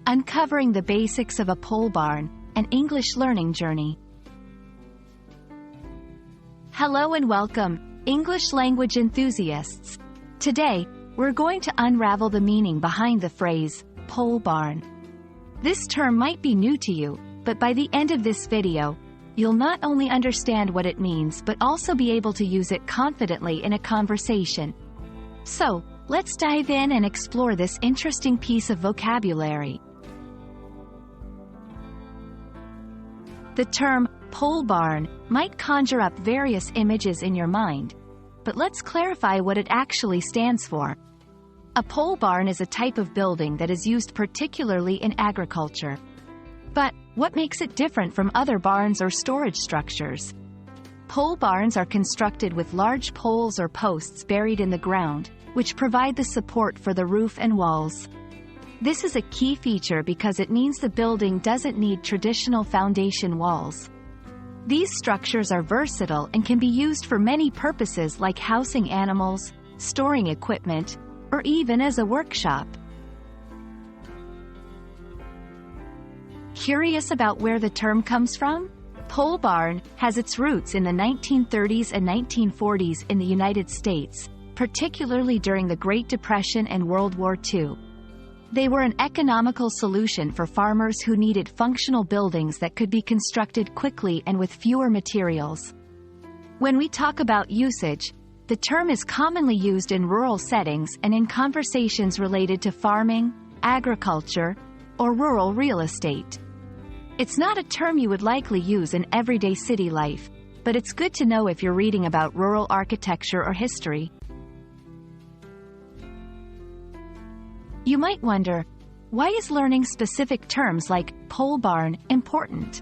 Uncovering the basics of a pole barn, an English learning journey. Hello and welcome, English language enthusiasts. Today, we're going to unravel the meaning behind the phrase, pole barn. This term might be new to you, but by the end of this video, you'll not only understand what it means but also be able to use it confidently in a conversation. So, let's dive in and explore this interesting piece of vocabulary. The term, pole barn, might conjure up various images in your mind, but let's clarify what it actually stands for. A pole barn is a type of building that is used particularly in agriculture. But, what makes it different from other barns or storage structures? Pole barns are constructed with large poles or posts buried in the ground, which provide the support for the roof and walls. This is a key feature because it means the building doesn't need traditional foundation walls. These structures are versatile and can be used for many purposes like housing animals, storing equipment, or even as a workshop. Curious about where the term comes from? Pole barn has its roots in the 1930s and 1940s in the United States, particularly during the Great Depression and World War II. They were an economical solution for farmers who needed functional buildings that could be constructed quickly and with fewer materials. When we talk about usage, the term is commonly used in rural settings and in conversations related to farming, agriculture, or rural real estate. It's not a term you would likely use in everyday city life, but it's good to know if you're reading about rural architecture or history. You might wonder, why is learning specific terms like pole barn important?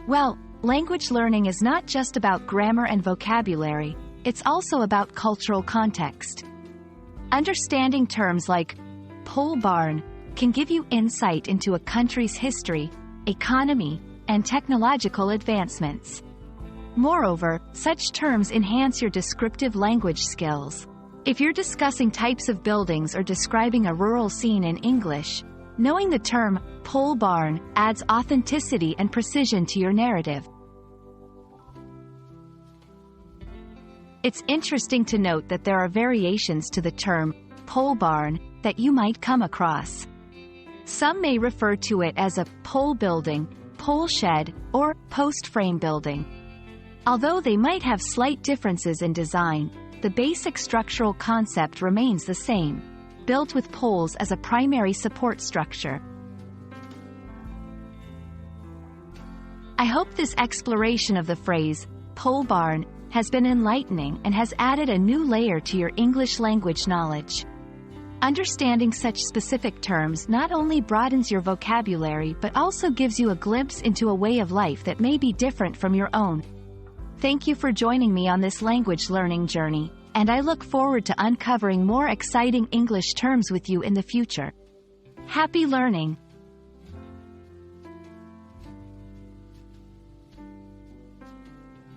Well, language learning is not just about grammar and vocabulary, it's also about cultural context. Understanding terms like pole barn can give you insight into a country's history, economy, and technological advancements. Moreover, such terms enhance your descriptive language skills. If you're discussing types of buildings or describing a rural scene in English, knowing the term pole barn adds authenticity and precision to your narrative. It's interesting to note that there are variations to the term pole barn that you might come across. Some may refer to it as a pole building, pole shed, or post frame building. Although they might have slight differences in design, the basic structural concept remains the same, built with poles as a primary support structure. I hope this exploration of the phrase, pole barn, has been enlightening and has added a new layer to your English language knowledge. Understanding such specific terms not only broadens your vocabulary but also gives you a glimpse into a way of life that may be different from your own. Thank you for joining me on this language learning journey, and I look forward to uncovering more exciting English terms with you in the future. Happy learning!